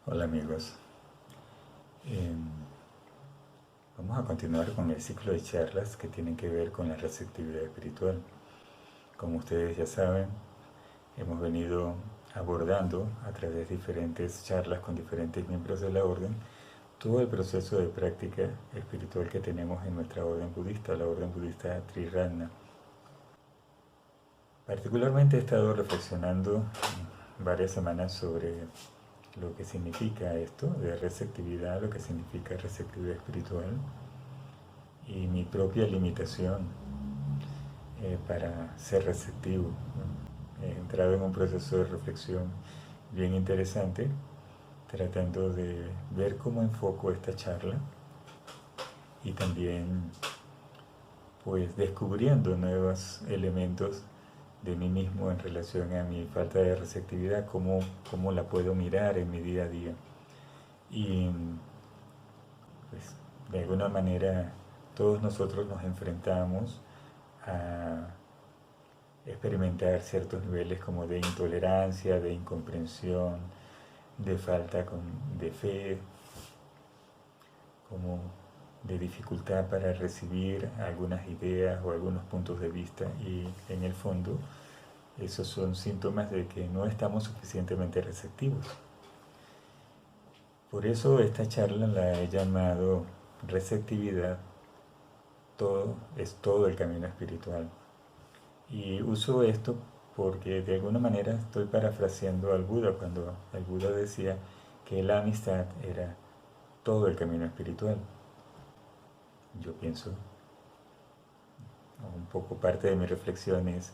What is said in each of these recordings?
Hola amigos. Em, Vamos a continuar con el ciclo de charlas que tienen que ver con la receptividad espiritual. Como ustedes ya saben, hemos venido abordando a través de diferentes charlas con diferentes miembros de la orden todo el proceso de práctica espiritual que tenemos en nuestra orden budista, la orden budista Triratna. Particularmente he estado reflexionando varias semanas sobre lo que significa esto de receptividad, lo que significa receptividad espiritual y mi propia limitación para ser receptivo, ¿no? He entrado en un proceso de reflexión bien interesante, tratando de ver cómo enfoco esta charla y también pues descubriendo nuevos elementos de mí mismo en relación a mi falta de receptividad, cómo la puedo mirar en mi día a día. Y pues de alguna manera todos nosotros nos enfrentamos a experimentar ciertos niveles como de intolerancia, de incomprensión, de falta de fe, como de dificultad para recibir algunas ideas o algunos puntos de vista, y en el fondo esos son síntomas de que no estamos suficientemente receptivos. Por eso esta charla la he llamado receptividad, todo es todo el camino espiritual. Y uso esto porque de alguna manera estoy parafraseando al Buda cuando el Buda decía que la amistad era todo el camino espiritual. Yo pienso, un poco parte de mi reflexión es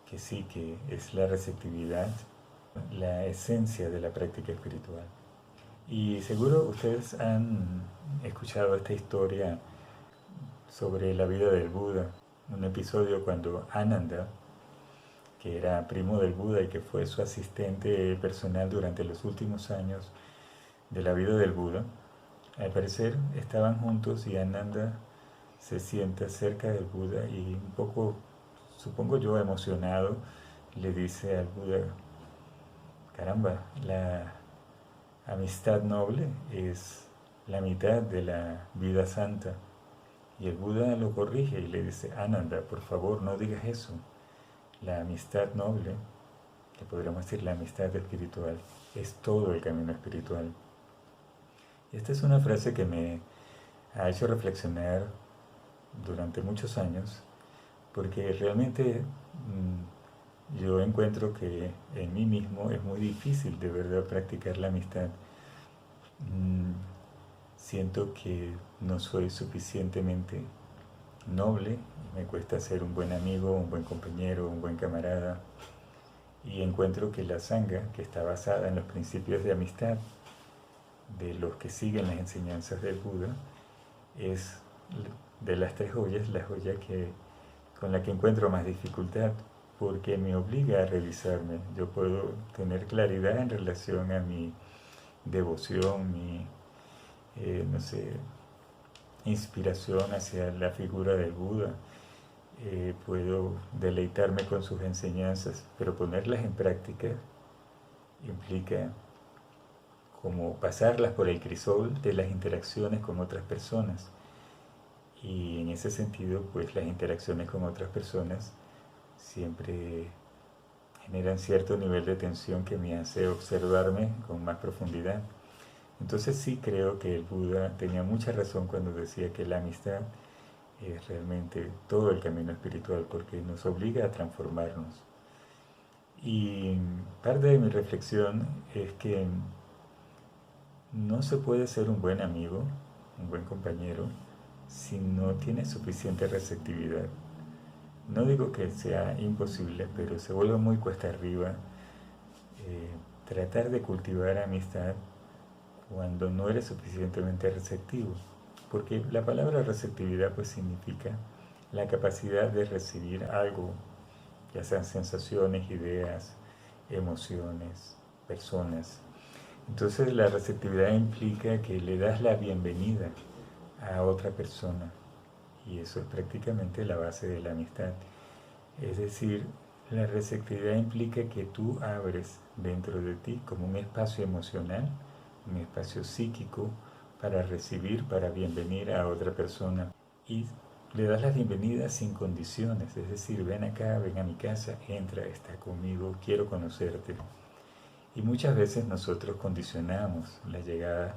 que sí, que es la receptividad, la esencia de la práctica espiritual. Y seguro ustedes han escuchado esta historia sobre la vida del Buda, un episodio cuando Ananda, que era primo del Buda y que fue su asistente personal durante los últimos años de la vida del Buda, al parecer estaban juntos y Ananda se sienta cerca del Buda y un poco, supongo yo, emocionado, le dice al Buda, caramba, la amistad noble es la mitad de la vida santa. Y el Buda lo corrige y le dice, Ananda, por favor, no digas eso. La amistad noble, que podríamos decir la amistad espiritual, es todo el camino espiritual. Y esta es una frase que me ha hecho reflexionar durante muchos años, porque realmente yo encuentro que en mí mismo es muy difícil de verdad practicar la amistad. Mm, Siento que no soy suficientemente noble, me cuesta ser un buen amigo, un buen compañero, un buen camarada, y encuentro que la sangha, que está basada en los principios de amistad de los que siguen las enseñanzas del Buda, es de las tres joyas la joya con la que encuentro más dificultad, porque me obliga a revisarme. Yo puedo tener claridad en relación a mi devoción, mi, no sé, inspiración hacia la figura del Buda. Puedo deleitarme con sus enseñanzas, pero ponerlas en práctica implica como pasarlas por el crisol de las interacciones con otras personas. Y en ese sentido, pues las interacciones con otras personas siempre generan cierto nivel de tensión que me hace observarme con más profundidad. Entonces sí creo que el Buda tenía mucha razón cuando decía que la amistad es realmente todo el camino espiritual porque nos obliga a transformarnos. Y parte de mi reflexión es que no se puede ser un buen amigo, un buen compañero, si no tiene suficiente receptividad. No digo que sea imposible, pero se vuelve muy cuesta arriba eh, tratar de cultivar amistad cuando no eres suficientemente receptivo. Porque la palabra receptividad pues significa la capacidad de recibir algo, ya sean sensaciones, ideas, emociones, personas. Entonces la receptividad implica que le das la bienvenida a otra persona y eso es prácticamente la base de la amistad. Es decir, la receptividad implica que tú abres dentro de ti como un espacio emocional un espacio psíquico para recibir, para bienvenir a otra persona. Y le das la bienvenida sin condiciones, es decir, ven acá, ven a mi casa, entra, está conmigo, quiero conocerte. Y muchas veces nosotros condicionamos la llegada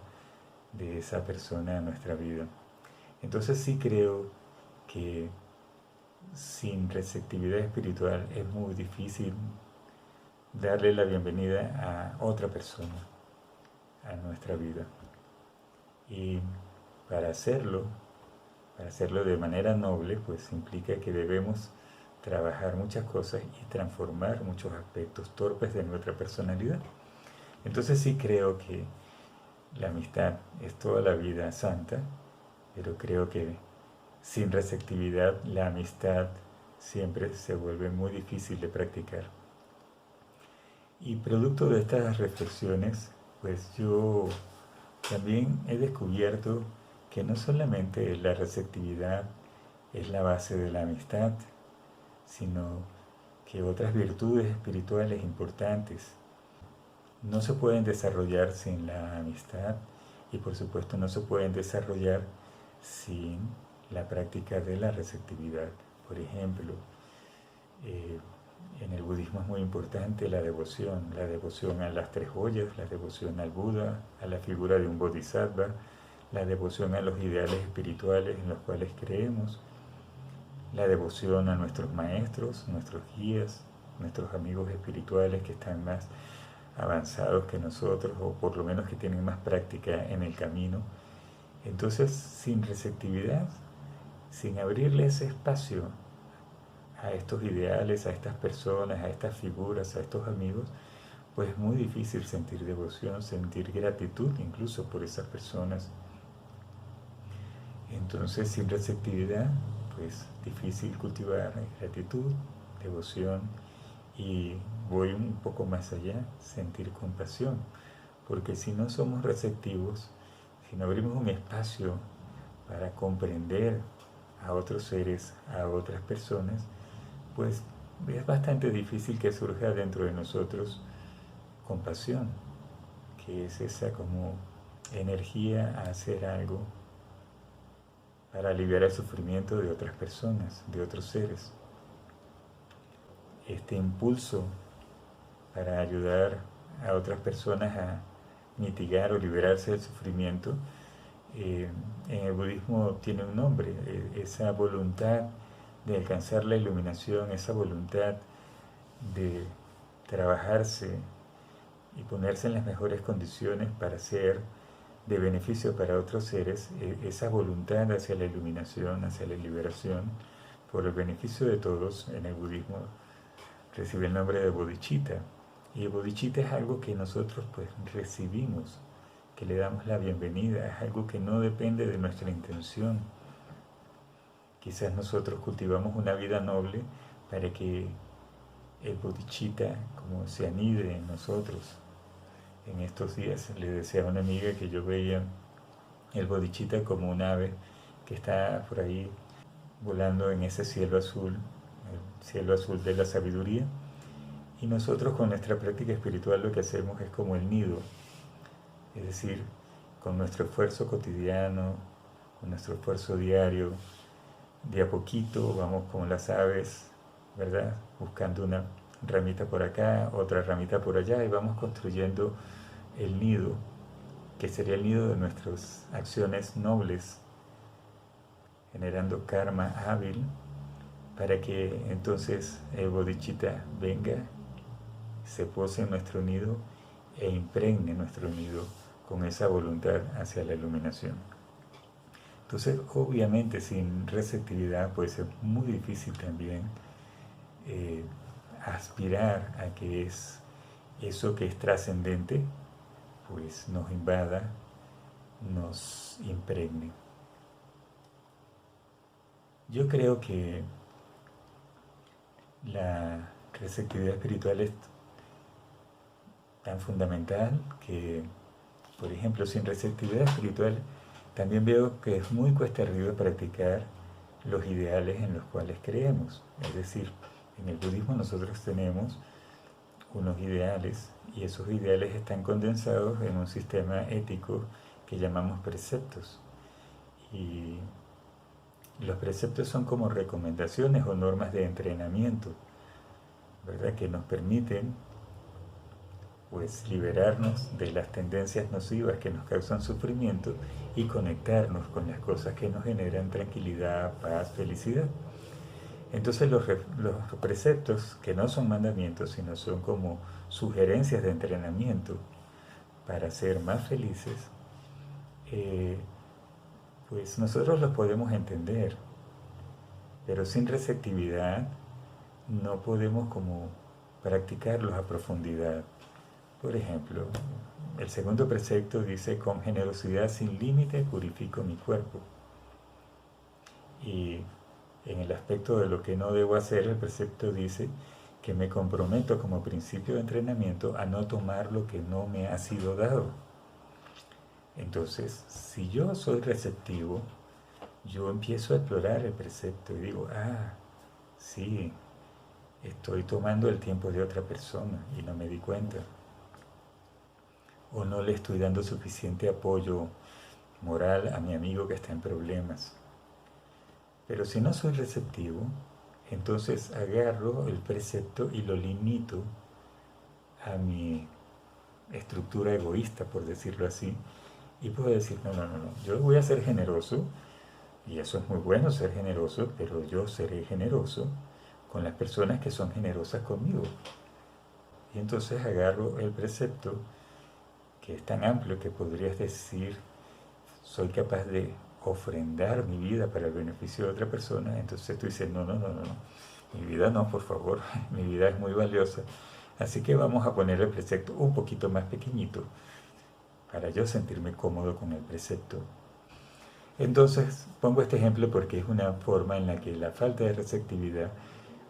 de esa persona a nuestra vida. Entonces sí creo que sin receptividad espiritual es muy difícil darle la bienvenida a otra persona a nuestra vida. Y para hacerlo de manera noble, pues implica que debemos trabajar muchas cosas y transformar muchos aspectos torpes de nuestra personalidad. Entonces sí creo que la amistad es toda la vida santa, pero creo que sin receptividad la amistad siempre se vuelve muy difícil de practicar. Y producto de estas reflexiones, pues yo también he descubierto que no solamente la receptividad es la base de la amistad, sino que otras virtudes espirituales importantes no se pueden desarrollar sin la amistad y por supuesto no se pueden desarrollar sin la práctica de la receptividad. Por ejemplo, en el budismo es muy importante la devoción a las tres joyas, la devoción al Buda, a la figura de un bodhisattva, la devoción a los ideales espirituales en los cuales creemos, la devoción a nuestros maestros, nuestros guías, nuestros amigos espirituales que están más avanzados que nosotros o por lo menos que tienen más práctica en el camino. Entonces, sin receptividad, sin abrirle ese espacio a estos ideales, a estas personas, a estas figuras, a estos amigos, pues es muy difícil sentir devoción, sentir gratitud incluso por esas personas. Entonces, sin receptividad, pues difícil cultivar gratitud, devoción y voy un poco más allá, sentir compasión, porque si no somos receptivos, si no abrimos un espacio para comprender a otros seres, a otras personas, pues es bastante difícil que surja dentro de nosotros compasión, que es esa como energía a hacer algo para aliviar el sufrimiento de otras personas, de otros seres. Este impulso para ayudar a otras personas a mitigar o liberarse del sufrimiento, en el budismo tiene un nombre, esa voluntad de alcanzar la iluminación, esa voluntad de trabajarse y ponerse en las mejores condiciones para ser de beneficio para otros seres, esa voluntad hacia la iluminación, hacia la liberación, por el beneficio de todos, en el budismo recibe el nombre de bodhicitta. Y el bodhicitta es algo que nosotros pues recibimos, que le damos la bienvenida, es algo que no depende de nuestra intención. Quizás nosotros cultivamos una vida noble para que el bodhicitta como se anide en nosotros. En estos días le decía a una amiga que yo veía el bodhicitta como un ave que está por ahí volando en ese cielo azul, el cielo azul de la sabiduría. Y nosotros con nuestra práctica espiritual lo que hacemos es como el nido, es decir, con nuestro esfuerzo cotidiano, con nuestro esfuerzo diario, de a poquito vamos como las aves, ¿verdad? Buscando una ramita por acá, otra ramita por allá y vamos construyendo el nido, que sería el nido de nuestras acciones nobles, generando karma hábil para que entonces el bodhicitta venga, se pose en nuestro nido e impregne nuestro nido con esa voluntad hacia la iluminación. Entonces, obviamente, sin receptividad puede ser muy difícil también aspirar a que eso que es trascendente, pues nos invada, nos impregne. Yo creo que la receptividad espiritual es tan fundamental que, por ejemplo, sin receptividad espiritual, también veo que es muy cuesta arriba practicar los ideales en los cuales creemos. Es decir, en el budismo nosotros tenemos unos ideales, y esos ideales están condensados en un sistema ético que llamamos preceptos. Y los preceptos son como recomendaciones o normas de entrenamiento, ¿verdad? Que nos permiten pues liberarnos de las tendencias nocivas que nos causan sufrimiento y conectarnos con las cosas que nos generan tranquilidad, paz, felicidad. Entonces los preceptos, que no son mandamientos, sino son como sugerencias de entrenamiento para ser más felices, eh, pues nosotros los podemos entender, pero sin receptividad no podemos como practicarlos a profundidad. Por ejemplo, el segundo precepto dice: con generosidad sin límite purifico mi cuerpo. Y en el aspecto de lo que no debo hacer, el precepto dice que me comprometo como principio de entrenamiento a no tomar lo que no me ha sido dado. Entonces, si yo soy receptivo, yo empiezo a explorar el precepto y digo: ah, sí, estoy tomando el tiempo de otra persona y no me di cuenta. O no le estoy dando suficiente apoyo moral a mi amigo que está en problemas. Pero si no soy receptivo, entonces agarro el precepto y lo limito a mi estructura egoísta, por decirlo así, y puedo decir: no, no, no, no, yo voy a ser generoso, y eso es muy bueno, ser generoso, pero yo seré generoso con las personas que son generosas conmigo. Y entonces agarro el precepto, que es tan amplio que podrías decir: soy capaz de ofrendar mi vida para el beneficio de otra persona. Entonces tú dices: no, no, no, no, mi vida no, por favor, mi vida es muy valiosa. Así que vamos a poner el precepto un poquito más pequeñito para yo sentirme cómodo con el precepto. Entonces pongo este ejemplo porque es una forma en la que la falta de receptividad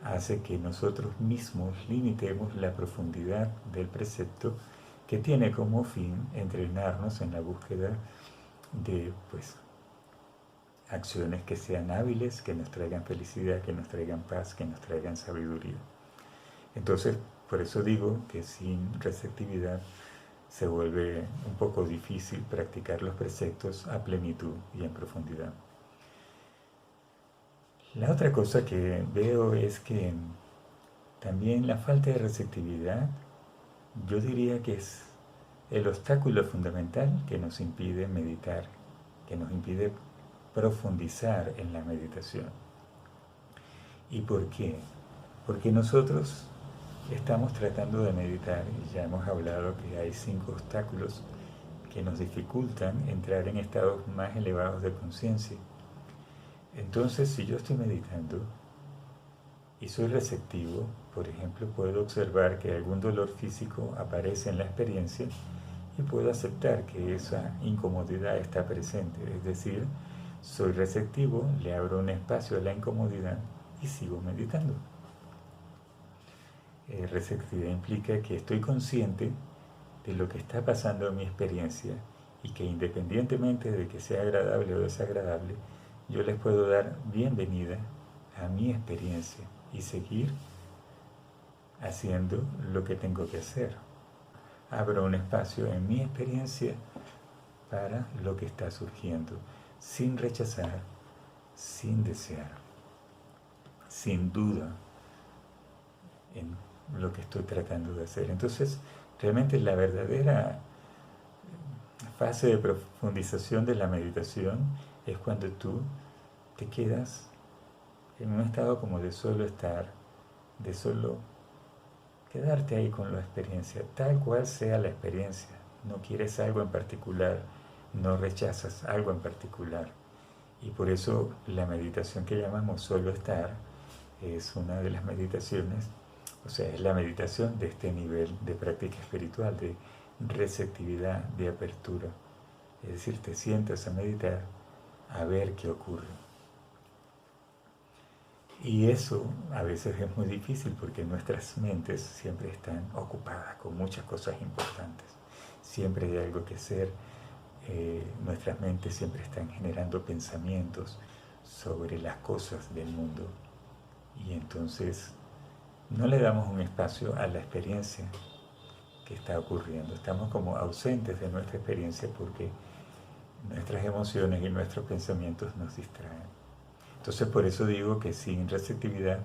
hace que nosotros mismos limitemos la profundidad del precepto, que tiene como fin entrenarnos en la búsqueda de pues acciones que sean hábiles, que nos traigan felicidad, que nos traigan paz, que nos traigan sabiduría. Entonces, por eso digo que sin receptividad se vuelve un poco difícil practicar los preceptos a plenitud y en profundidad. La otra cosa que veo es que también la falta de receptividad, yo diría que es el obstáculo fundamental que nos impide meditar, que nos impide profundizar en la meditación. ¿Y por qué? Porque nosotros estamos tratando de meditar y ya hemos hablado que hay 5 obstáculos que nos dificultan entrar en estados más elevados de conciencia. Entonces, si yo estoy meditando y soy receptivo, por ejemplo, puedo observar que algún dolor físico aparece en la experiencia y puedo aceptar que esa incomodidad está presente. Es decir, soy receptivo, le abro un espacio a la incomodidad y sigo meditando. Receptividad implica que estoy consciente de lo que está pasando en mi experiencia y que independientemente de que sea agradable o desagradable, yo les puedo dar bienvenida a mi experiencia y seguir haciendo lo que tengo que hacer. Abro un espacio en mi experiencia para lo que está surgiendo, sin rechazar, sin desear, sin duda en lo que estoy tratando de hacer. Entonces, realmente la verdadera fase de profundización de la meditación es cuando tú te quedas en un estado como de solo estar, de solo quedarte ahí con la experiencia, tal cual sea la experiencia. No quieres algo en particular, no rechazas algo en particular. Y por eso la meditación que llamamos solo estar es una de las meditaciones, o sea, es la meditación de este nivel de práctica espiritual, de receptividad, de apertura. Es decir, te sientas a meditar, a ver qué ocurre. Y eso a veces es muy difícil porque nuestras mentes siempre están ocupadas con muchas cosas importantes. Siempre hay algo que hacer. Nuestras mentes siempre están generando pensamientos sobre las cosas del mundo. Y entonces no le damos un espacio a la experiencia que está ocurriendo. Estamos como ausentes de nuestra experiencia porque nuestras emociones y nuestros pensamientos nos distraen. Entonces por eso digo que sin receptividad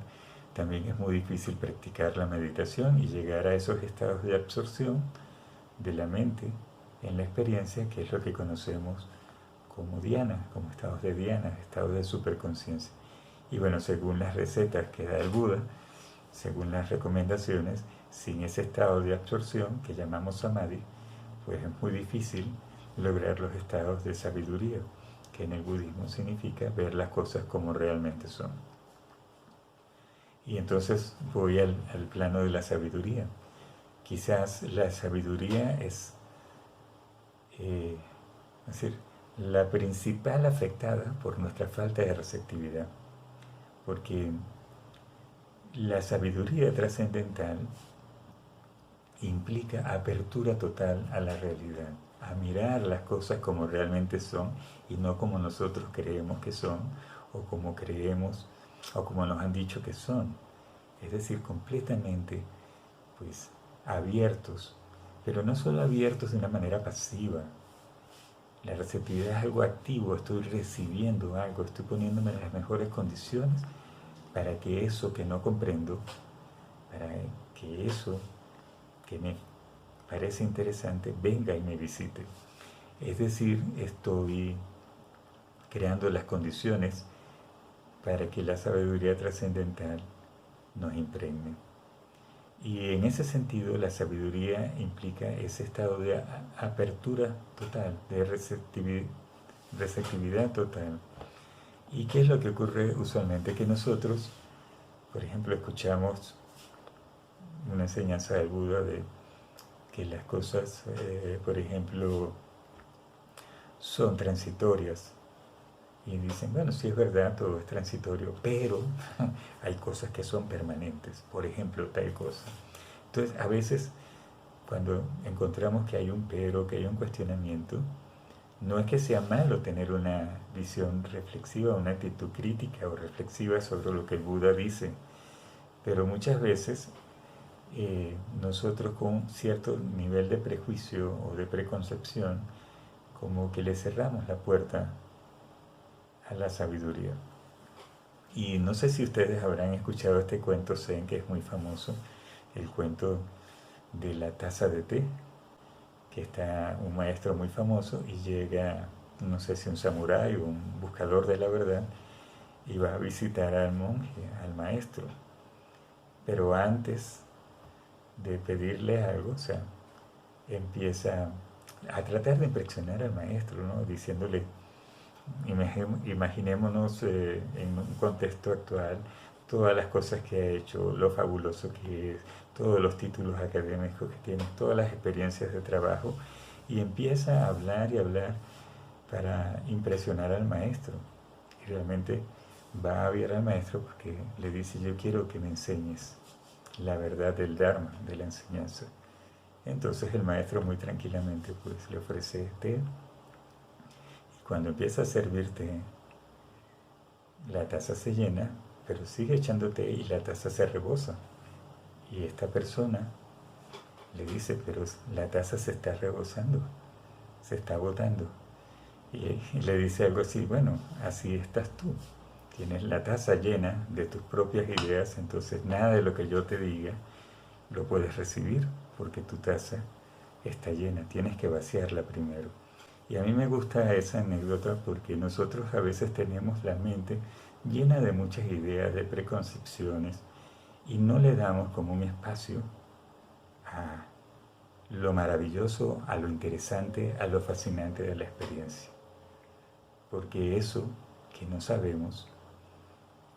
también es muy difícil practicar la meditación y llegar a esos estados de absorción de la mente en la experiencia, que es lo que conocemos como dhyana, como estados de dhyana, estados de superconciencia. Y bueno, según las recetas que da el Buda, según las recomendaciones, sin ese estado de absorción que llamamos samadhi, pues es muy difícil lograr los estados de sabiduría, que en el budismo significa ver las cosas como realmente son. Y entonces voy al plano de la sabiduría. Quizás la sabiduría es decir, la principal afectada por nuestra falta de receptividad, porque la sabiduría trascendental implica apertura total a la realidad, a mirar las cosas como realmente son y no como nosotros creemos que son, o como creemos, o como nos han dicho que son. Es decir, completamente pues abiertos, pero no solo abiertos de una manera pasiva. La receptividad es algo activo, estoy recibiendo algo, estoy poniéndome en las mejores condiciones para que eso que no comprendo, para que eso que me parece interesante venga y me visite. Es decir, estoy creando las condiciones para que la sabiduría trascendental nos impregne. Y en ese sentido, la sabiduría implica ese estado de apertura total, de receptividad total. ¿Y qué es lo que ocurre usualmente? Que nosotros, por ejemplo, escuchamos una enseñanza del Buda de que las cosas, por ejemplo, son transitorias. Y dicen, bueno, sí es verdad, todo es transitorio, pero hay cosas que son permanentes, por ejemplo, tal cosa. Entonces, a veces, cuando encontramos que hay un pero, que hay un cuestionamiento, no es que sea malo tener una visión reflexiva, una actitud crítica o reflexiva sobre lo que el Buda dice, pero muchas veces nosotros con cierto nivel de prejuicio o de preconcepción, como que le cerramos la puerta a la sabiduría. Y no sé si ustedes habrán escuchado este cuento zen que es muy famoso, el cuento de la taza de té, que está un maestro muy famoso y llega, no sé si un samurái o un buscador de la verdad, y va a visitar al monje, al maestro. Pero antes de pedirle algo, o sea, empieza a tratar de impresionar al maestro, ¿no? Diciéndole, imaginémonos en un contexto actual todas las cosas que ha hecho, lo fabuloso que es, todos los títulos académicos que tiene, todas las experiencias de trabajo, y empieza a hablar y hablar para impresionar al maestro. Y realmente va a ver al maestro porque le dice, yo quiero que me enseñes la verdad del Dharma, de la enseñanza. Entonces el maestro muy tranquilamente pues le ofrece té. Cuando empieza a servirte, la taza se llena, pero sigue echándote y la taza se rebosa. Y esta persona le dice, pero la taza se está rebosando, se está agotando. Y le dice algo así, bueno, así estás tú. Tienes la taza llena de tus propias ideas, entonces nada de lo que yo te diga lo puedes recibir porque tu taza está llena, tienes que vaciarla primero. Y a mí me gusta esa anécdota porque nosotros a veces tenemos la mente llena de muchas ideas, de preconcepciones, y no le damos como un espacio a lo maravilloso, a lo interesante, a lo fascinante de la experiencia. Porque eso que no sabemos,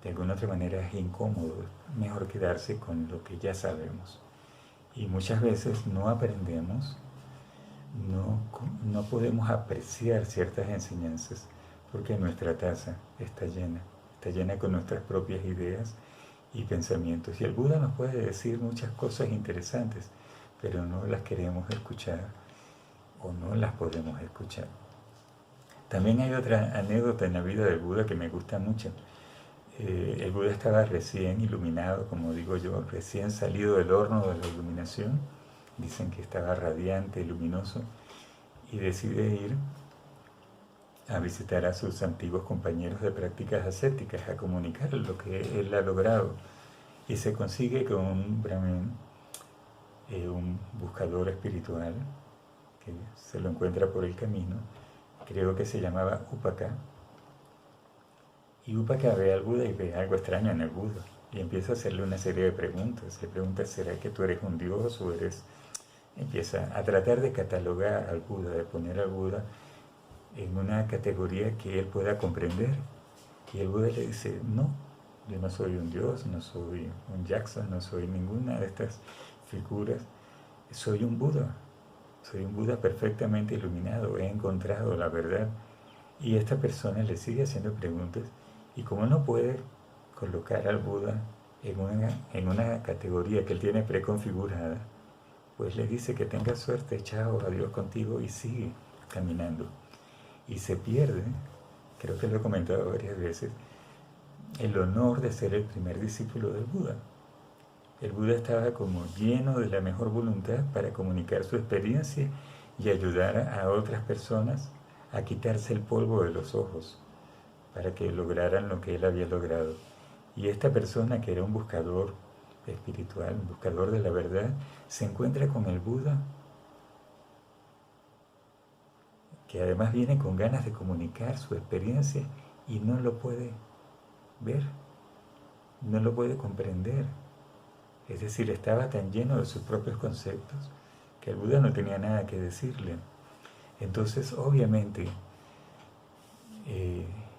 de alguna otra manera es incómodo, mejor quedarse con lo que ya sabemos. Y muchas veces no aprendemos, no podemos apreciar ciertas enseñanzas porque nuestra taza está llena con nuestras propias ideas y pensamientos. Y el Buda nos puede decir muchas cosas interesantes, pero no las queremos escuchar o no las podemos escuchar. También hay otra anécdota en la vida del Buda que me gusta mucho. El Buda estaba recién iluminado, como digo yo, recién salido del horno de la iluminación. Dicen que estaba radiante, luminoso, y decide ir a visitar a sus antiguos compañeros de prácticas ascéticas, a comunicar lo que él ha logrado. Y se consigue con un brahmin, un buscador espiritual, que se lo encuentra por el camino, creo que se llamaba Upaka. Y Upaka ve al Buda y ve algo extraño en el Buda. Y empieza a hacerle una serie de preguntas. Le pregunta, ¿será que tú eres un dios o eres...? Empieza a tratar de catalogar al Buda, de poner al Buda en una categoría que él pueda comprender. Y el Buda le dice, no, yo no soy un dios, no soy un Jackson, no soy ninguna de estas figuras. Soy un Buda perfectamente iluminado, he encontrado la verdad. Y esta persona le sigue haciendo preguntas y como no puede colocar al Buda en una categoría que él tiene preconfigurada, pues le dice que tenga suerte, chao, adiós contigo, y sigue caminando. Y se pierde, creo que lo he comentado varias veces, el honor de ser el primer discípulo del Buda. El Buda estaba como lleno de la mejor voluntad para comunicar su experiencia y ayudar a otras personas a quitarse el polvo de los ojos para que lograran lo que él había logrado. Y esta persona, que era un buscador espiritual, un buscador de la verdad, se encuentra con el Buda, que además viene con ganas de comunicar su experiencia y no lo puede ver, no lo puede comprender. Es decir, estaba tan lleno de sus propios conceptos que el Buda no tenía nada que decirle. Entonces, obviamente,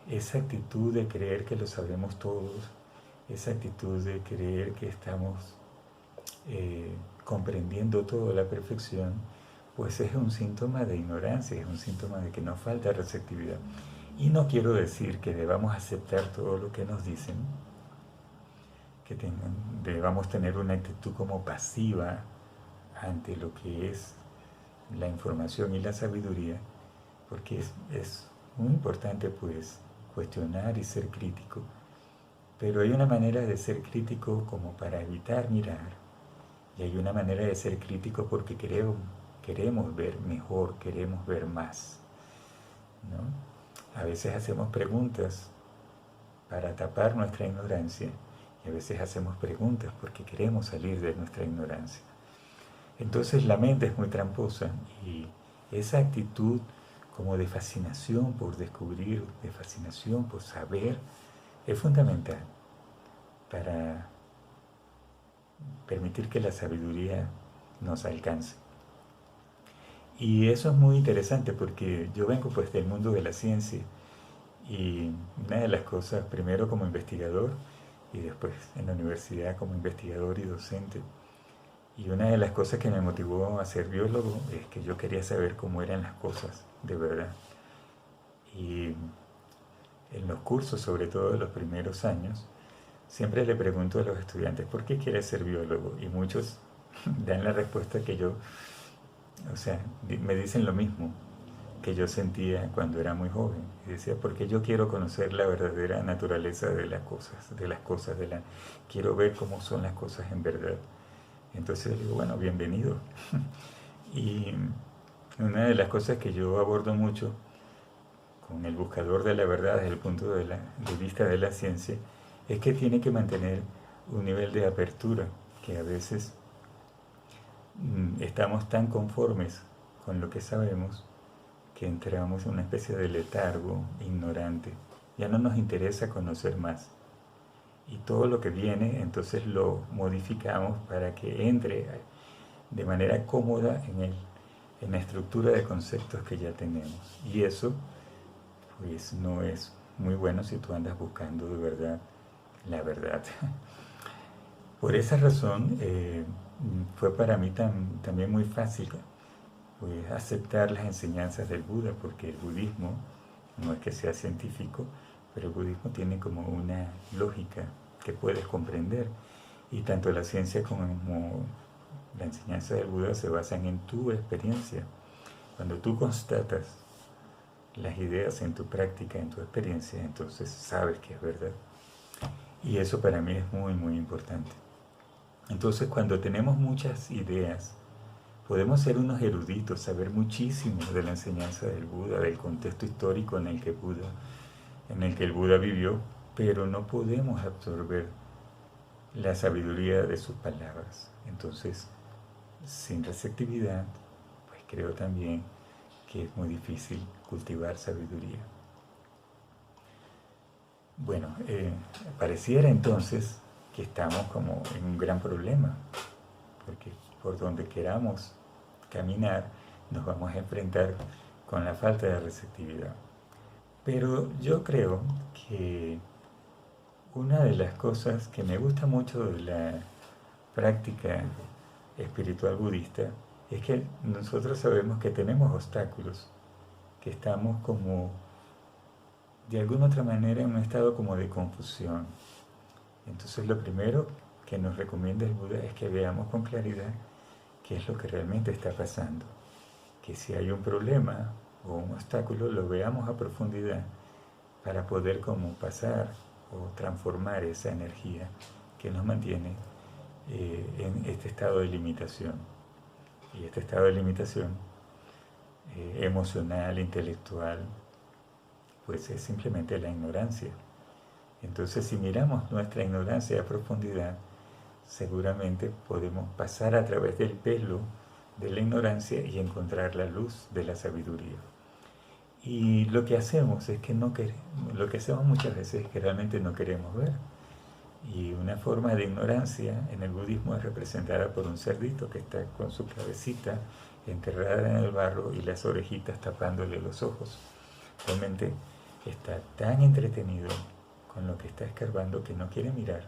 esa actitud de creer que lo sabemos todos, esa actitud de creer que estamos comprendiendo todo a la perfección, pues es un síntoma de ignorancia, es un síntoma de que nos falta receptividad. Y no quiero decir que debamos aceptar todo lo que nos dicen, que debamos tener una actitud como pasiva ante lo que es la información y la sabiduría, porque es muy importante pues cuestionar y ser crítico, pero hay una manera de ser crítico como para evitar mirar, y hay una manera de ser crítico porque queremos ver mejor, queremos ver más, ¿no? A veces hacemos preguntas para tapar nuestra ignorancia y a veces hacemos preguntas porque queremos salir de nuestra ignorancia. Entonces la mente es muy tramposa y esa actitud como de fascinación por descubrir, de fascinación por saber, es fundamental para permitir que la sabiduría nos alcance. Y eso es muy interesante porque yo vengo pues del mundo de la ciencia y una de las cosas, primero como investigador y después en la universidad como investigador y docente, y una de las cosas que me motivó a ser biólogo es que yo quería saber cómo eran las cosas de verdad. Y en los cursos, sobre todo en los primeros años, siempre le pregunto a los estudiantes, ¿por qué quieres ser biólogo? Y muchos dan la respuesta que yo, o sea, me dicen lo mismo que yo sentía cuando era muy joven. Y decía, porque yo quiero conocer la verdadera naturaleza de las cosas, quiero ver cómo son las cosas en verdad. Entonces digo, bueno, bienvenido. Y una de las cosas que yo abordo mucho con el buscador de la verdad desde el punto de vista de la ciencia es que tiene que mantener un nivel de apertura, que a veces estamos tan conformes con lo que sabemos que entramos en una especie de letargo ignorante. Ya no nos interesa conocer más. Y todo lo que viene, entonces lo modificamos para que entre de manera cómoda en la estructura de conceptos que ya tenemos. Y eso, pues, no es muy bueno si tú andas buscando de verdad la verdad. Por esa razón, fue para mí también muy fácil pues, aceptar las enseñanzas del Buda, porque el budismo no es que sea científico, pero el budismo tiene como una lógica que puedes comprender, y tanto la ciencia como la enseñanza del Buda se basan en tu experiencia. Cuando tú constatas las ideas en tu práctica, en tu experiencia, entonces sabes que es verdad. Y eso para mí es muy, muy importante. Entonces, cuando tenemos muchas ideas, podemos ser unos eruditos, saber muchísimo de la enseñanza del Buda, del contexto histórico en el que el Buda vivió, pero no podemos absorber la sabiduría de sus palabras. Entonces, sin receptividad, pues creo también que es muy difícil cultivar sabiduría. Bueno, pareciera entonces que estamos como en un gran problema, porque por donde queramos caminar nos vamos a enfrentar con la falta de receptividad. Pero yo creo que una de las cosas que me gusta mucho de la práctica espiritual budista es que nosotros sabemos que tenemos obstáculos, que estamos como de alguna otra manera en un estado como de confusión. Entonces lo primero que nos recomienda el Buda es que veamos con claridad qué es lo que realmente está pasando. Que si hay un problema o un obstáculo, lo veamos a profundidad para poder como pasar o transformar esa energía que nos mantiene en este estado de limitación. Y este estado de limitación emocional, intelectual, pues es simplemente la ignorancia. Entonces, si miramos nuestra ignorancia a profundidad, seguramente podemos pasar a través del velo de la ignorancia y encontrar la luz de la sabiduría. Y lo que hacemos es que no queremos, lo que hacemos muchas veces es que realmente no queremos ver. Y una forma de ignorancia en el budismo es representada por un cerdito que está con su cabecita enterrada en el barro y las orejitas tapándole los ojos. Realmente está tan entretenido con lo que está escarbando que no quiere mirar.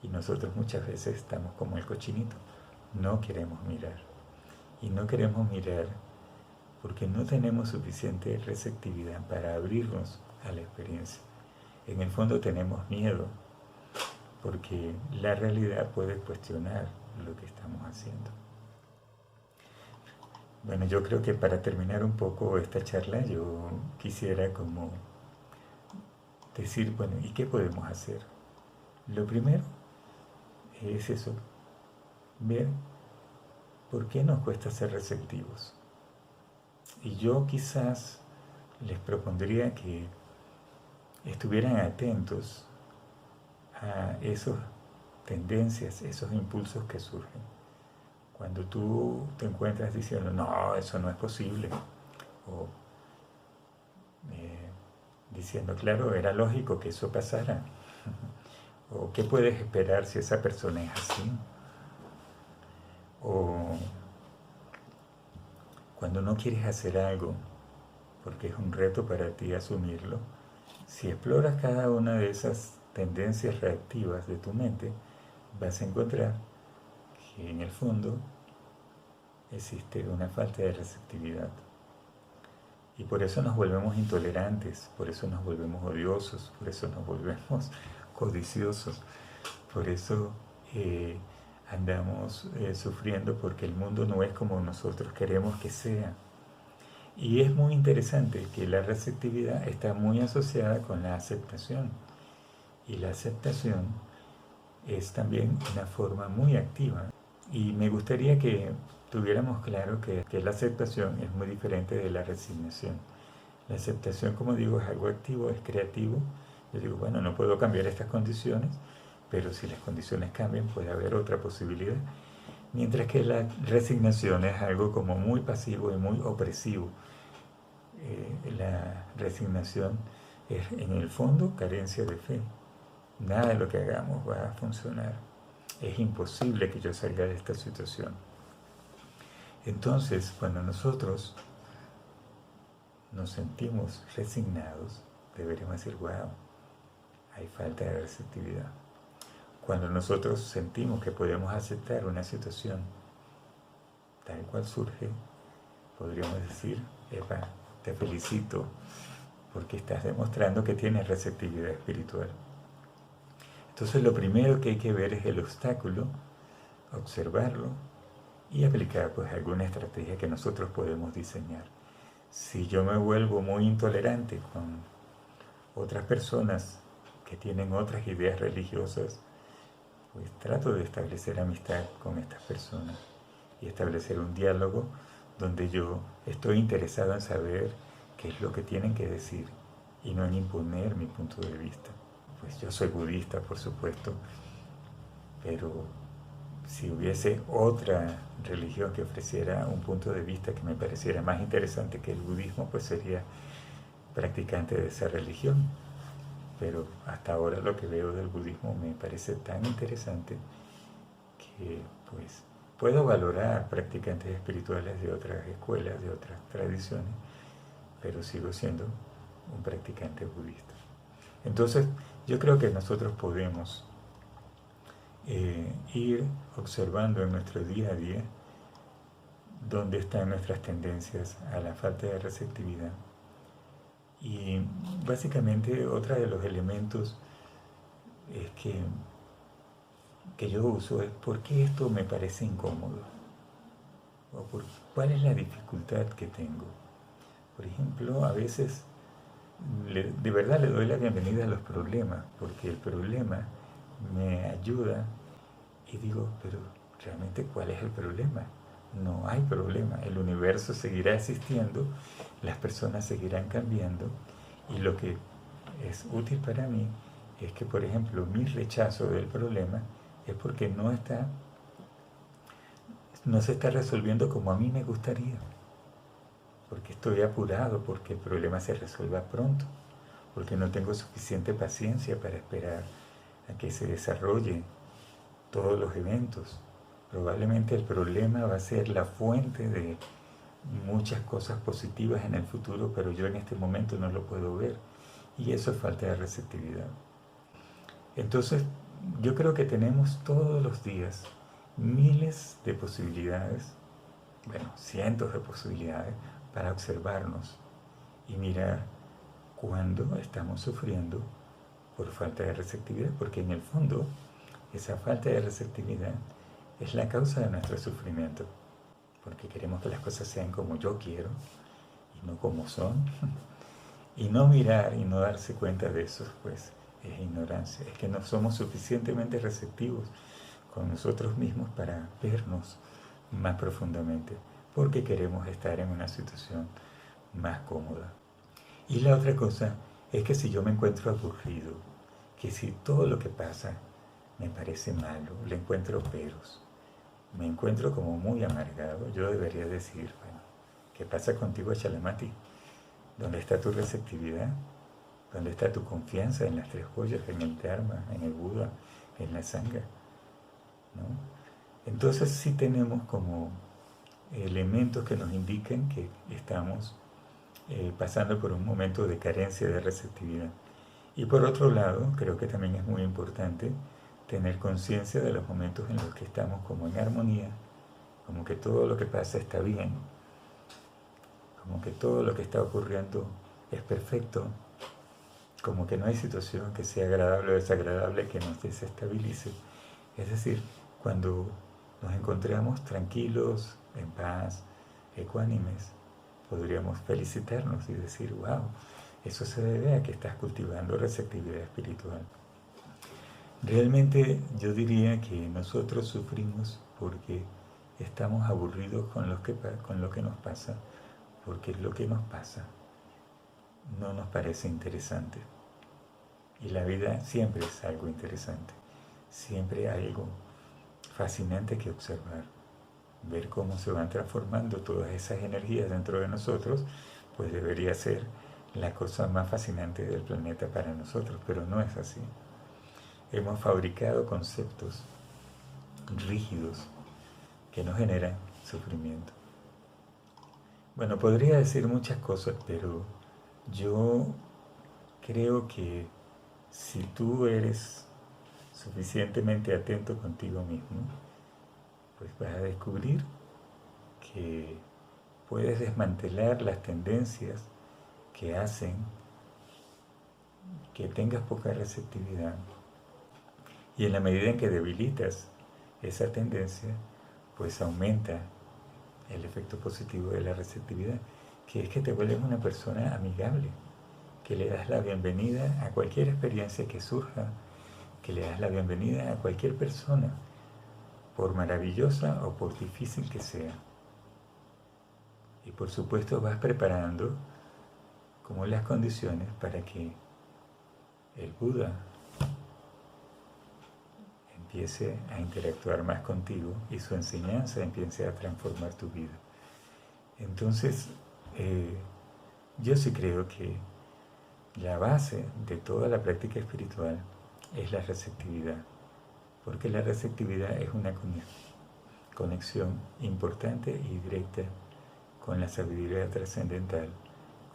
Y nosotros muchas veces estamos como el cochinito, no queremos mirar. Y no queremos mirar porque no tenemos suficiente receptividad para abrirnos a la experiencia. En el fondo tenemos miedo, porque la realidad puede cuestionar lo que estamos haciendo. Bueno, yo creo que para terminar un poco esta charla, yo quisiera como decir, bueno, ¿y qué podemos hacer? Lo primero es eso, ver por qué nos cuesta ser receptivos. Y yo quizás les propondría que estuvieran atentos a esas tendencias, esos impulsos que surgen. Cuando tú te encuentras diciendo, no, eso no es posible, o diciendo, claro, era lógico que eso pasara, o qué puedes esperar si esa persona es así, o cuando no quieres hacer algo, porque es un reto para ti asumirlo, si exploras cada una de esas tendencias reactivas de tu mente, vas a encontrar que en el fondo existe una falta de receptividad. Y por eso nos volvemos intolerantes, por eso nos volvemos odiosos, por eso nos volvemos codiciosos, por eso andamos sufriendo porque el mundo no es como nosotros queremos que sea. Y es muy interesante que la receptividad está muy asociada con la aceptación. Y la aceptación es también una forma muy activa. Y me gustaría que tuviéramos claro que la aceptación es muy diferente de la resignación. La aceptación, como digo, es algo activo, es creativo. Yo digo, bueno, no puedo cambiar estas condiciones, pero si las condiciones cambian puede haber otra posibilidad. Mientras que la resignación es algo como muy pasivo y muy opresivo. La resignación es en el fondo carencia de fe. Nada de lo que hagamos va a funcionar. Es imposible que yo salga de esta situación. Entonces, cuando nosotros nos sentimos resignados, deberíamos decir, wow, hay falta de receptividad. Cuando nosotros sentimos que podemos aceptar una situación tal cual surge, podríamos decir, epa, te felicito porque estás demostrando que tienes receptividad espiritual. Entonces lo primero que hay que ver es el obstáculo, observarlo y aplicar pues alguna estrategia que nosotros podemos diseñar. Si yo me vuelvo muy intolerante con otras personas que tienen otras ideas religiosas, pues trato de establecer amistad con estas personas y establecer un diálogo donde yo estoy interesado en saber qué es lo que tienen que decir y no en imponer mi punto de vista. Pues yo soy budista, por supuesto, pero si hubiese otra religión que ofreciera un punto de vista que me pareciera más interesante que el budismo, pues sería practicante de esa religión. Pero hasta ahora lo que veo del budismo me parece tan interesante que pues puedo valorar practicantes espirituales de otras escuelas, de otras tradiciones, pero sigo siendo un practicante budista. Entonces, yo creo que nosotros podemos ir observando en nuestro día a día dónde están nuestras tendencias a la falta de receptividad. Y básicamente otro de los elementos es que yo uso es por qué esto me parece incómodo o cuál es la dificultad que tengo. Por ejemplo, a veces de verdad le doy la bienvenida a los problemas, porque el problema me ayuda y digo, pero realmente ¿cuál es el problema? No hay problema, el universo seguirá existiendo, las personas seguirán cambiando y lo que es útil para mí es que, por ejemplo, mi rechazo del problema es porque no se está resolviendo como a mí me gustaría, porque estoy apurado porque el problema se resuelva pronto, porque no tengo suficiente paciencia para esperar a que se desarrolle todos los eventos. Probablemente el problema va a ser la fuente de muchas cosas positivas en el futuro, pero yo en este momento no lo puedo ver. Y eso es falta de receptividad. Entonces, yo creo que tenemos todos los días miles de posibilidades, bueno, cientos de posibilidades para observarnos y mirar cuándo estamos sufriendo por falta de receptividad, porque en el fondo esa falta de receptividad es la causa de nuestro sufrimiento, porque queremos que las cosas sean como yo quiero y no como son. Y no mirar y no darse cuenta de eso, pues es ignorancia, es que no somos suficientemente receptivos con nosotros mismos para vernos más profundamente, porque queremos estar en una situación más cómoda. Y la otra cosa es que si yo me encuentro aburrido, que si todo lo que pasa me parece malo, le encuentro peros, me encuentro como muy amargado, yo debería decir, bueno, ¿qué pasa contigo, Chalamati? ¿Dónde está tu receptividad? ¿Dónde está tu confianza en las tres joyas, en el Dharma, en el Buda, en la Sangha? ¿No? Entonces sí tenemos como elementos que nos indican que estamos pasando por un momento de carencia de receptividad. Y por otro lado, creo que también es muy importante tener conciencia de los momentos en los que estamos como en armonía, como que todo lo que pasa está bien, como que todo lo que está ocurriendo es perfecto, como que no hay situación que sea agradable o desagradable que nos desestabilice. Es decir, cuando nos encontramos tranquilos, en paz, ecuánimes, podríamos felicitarnos y decir, wow, eso se debe a que estás cultivando receptividad espiritual. Realmente yo diría que nosotros sufrimos porque estamos aburridos con lo que nos pasa, porque lo que nos pasa no nos parece interesante. Y la vida siempre es algo interesante, siempre hay algo fascinante que observar, ver cómo se van transformando todas esas energías dentro de nosotros, pues debería ser la cosa más fascinante del planeta para nosotros, pero no es así. Hemos fabricado conceptos rígidos que nos generan sufrimiento. Bueno, podría decir muchas cosas, pero yo creo que si tú eres suficientemente atento contigo mismo, pues vas a descubrir que puedes desmantelar las tendencias que hacen que tengas poca receptividad. Y en la medida en que debilitas esa tendencia, pues aumenta el efecto positivo de la receptividad, que es que te vuelves una persona amigable, que le das la bienvenida a cualquier experiencia que surja, que le das la bienvenida a cualquier persona, por maravillosa o por difícil que sea. Y por supuesto vas preparando como las condiciones para que el Buda empiece a interactuar más contigo y su enseñanza empiece a transformar tu vida. Entonces, yo sí creo que la base de toda la práctica espiritual es la receptividad, porque la receptividad es una conexión importante y directa con la sabiduría trascendental,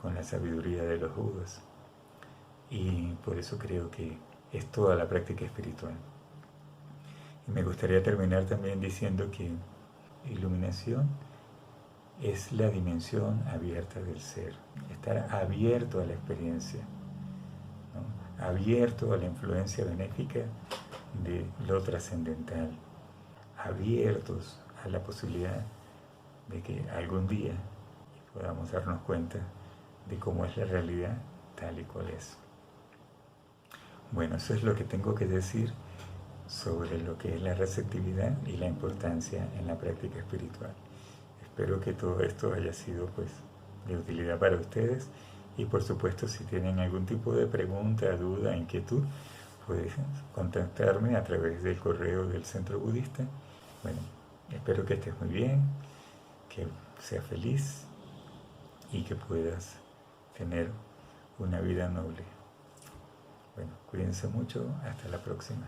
con la sabiduría de los Budas. Y por eso creo que es toda la práctica espiritual. Y me gustaría terminar también diciendo que iluminación es la dimensión abierta del ser, estar abierto a la experiencia, ¿no? Abierto a la influencia benéfica de lo trascendental, abiertos a la posibilidad de que algún día podamos darnos cuenta de cómo es la realidad tal y cual es. Bueno, eso es lo que tengo que decir sobre lo que es la receptividad y la importancia en la práctica espiritual. Espero que todo esto haya sido pues de utilidad para ustedes y por supuesto si tienen algún tipo de pregunta, duda, inquietud, pueden contactarme a través del correo del Centro Budista. Bueno, espero que estés muy bien, que seas feliz y que puedas tener una vida noble. Bueno, cuídense mucho, hasta la próxima.